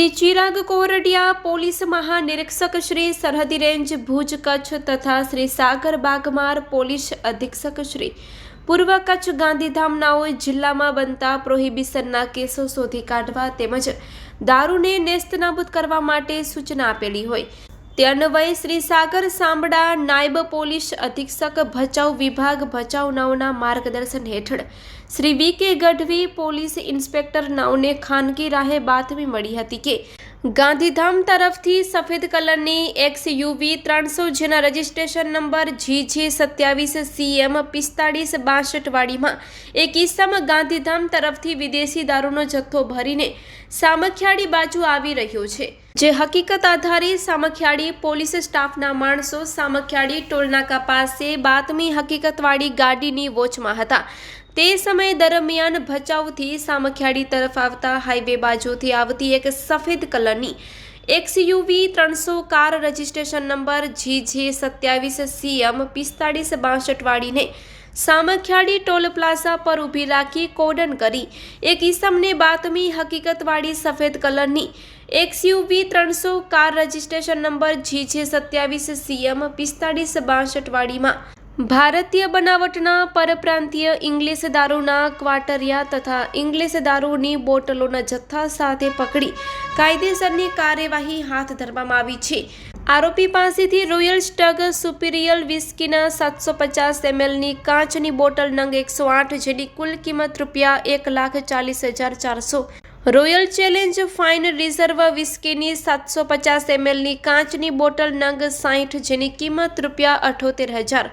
Shri Chirag Kordia, police મહાનિરીક્ષક Shri, સરહદી range Bhuj Kutch તથા શ્રી સાગર Bagmar, police અધિક્ષક શ્રી, પૂર્વ કચ્છ ગાંધીધામ નાઓએ જિલ્લામાં બનતા પ્રોહિબિશનના કેસો શોધી કાઢવા તેમજ દારૂને નેસ્તનાબૂદ કરવા માટે સૂચના આપેલી હોય તે અન્વયે શ્રી સાગર સાંબડા, નાયબ પોલીસ અધિક્ષક ભચાઉ વિભાગ, ભચાઉ નાઓના માર્ગદર્શન હેઠળ શ્રી વી.કે. ગઢવી, પોલીસ ઇન્સ્પેક્ટર નાઓને ખાનગી રાહે બાતમી મળી હતી કે ગાંધીધામ તરફથી સફેદ કલરની XUV 300 જેના રજિસ્ટ્રેશન નંબર GJ27CM 4562 વાડીમાં એક ઈસમ ગાંધીધામ તરફથી વિદેશી દારૂનો જથ્થો ભરીને સામખિયાળી બાજુ આવી રહ્યો છે। જે હકીકત આધારે સામખિયાળી પોલીસ સ્ટાફના માણસો સામખિયાળી ટોલનાકા પાસે બાતમી હકીકતવાળી ગાડીની વોચમાં હતા। તે સમય દરમિયાન ભચાઉથી સામખિયાળી તરફ આવતા હાઈવે બાજુથી આવતી એક સફેદ કલરની XUV 300 car registration number GJ27CM 4562 વાળીને સામખિયાળી ટોલ પ્લાઝા પર ઊભી રાખી કોર્ડન કરી એક ઈસમને બાતમી હકીકતવાળી સફેદ કલરની XUV 300 car registration number GJ27CM 4562 વાળીમાં ભારતીય બનાવટના પરપ્રાંતીય ઇંગ્લિશ દારૂના ક્વાટરિયા તથા ઇંગ્લિશ દારૂની બોટલોના જથ્થા સાથે પકડી કાયદેસરની કાર્યવાહી હાથ ધરવામાં આવી છે। આરોપી પાસેથી રોયલ સ્ટગ સુપિરિયર વિસ્કીના 750 mlની કાચની બોટલ નંગ 108 જેની કુલ કિંમત ₹1,40,400, રોયલ ચેલેન્જ ફાઇન રિઝર્વ વિસ્કીની 750 mlની કાચની બોટલ નંગ 60 જેની કિંમત ₹78,000,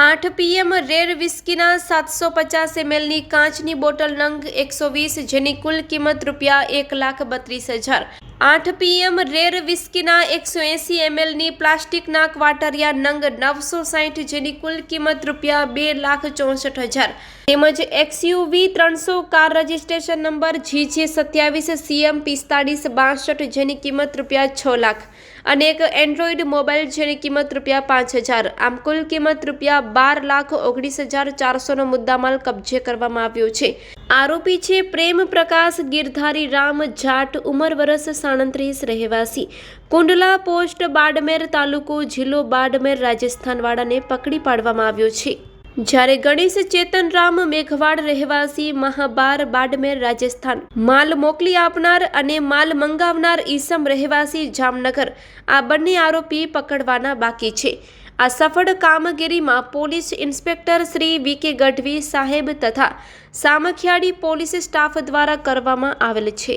8 PM રેર વિસ્કીના 750 mlની કાચની બોટલ નંગ 120 જેની કુલ કિંમત ₹1,32,000, 8 PM રેર વિસ્કીના 180 mlની પ્લાસ્ટિકના ક્વાટરિયા નંગ 960 જેની કુલ કિંમત ₹2,64,000 તેમજ XUV 300 car registration number GJ27CM 4562 જેની કિંમત ₹6 લાખ અને એક એન્ડ્રોઇડ મોબાઈલ જેની કિંમત ₹5,000, આમ કુલ કિંમત ₹12,19,400નો મુદ્દામાલ કબજે કરવામાં આવ્યો છે। આરોપી છે પ્રેમ પ્રકાશ ગિરધારી રામ જાટ, ઉંમર વર્ષ 37, રહેવાસી કુંડલા પોસ્ટ, બાડમેર તાલુકો, જિલ્લો બાડમેર, રાજસ્થાન વાળાને પકડી પાડવામાં આવ્યો છે। જ્યારે ગણેશ ચેતન રામ મેઘવાડ, રહેવાસી મહાબાર, બાડમેર, રાજસ્થાન માલ મોકલી આપનાર અને માલ મંગાવનાર ઈસમ, રહેવાસી જામનગર, આ બંને આરોપી પકડવાના બાકી છે। આ સફળ કામગીરીમાં પોલીસ ઇન્સ્પેક્ટર શ્રી વી.કે. ગઢવી સાહેબ તથા સામખિયાળી પોલીસ સ્ટાફ દ્વારા કરવામાં આવેલ છે।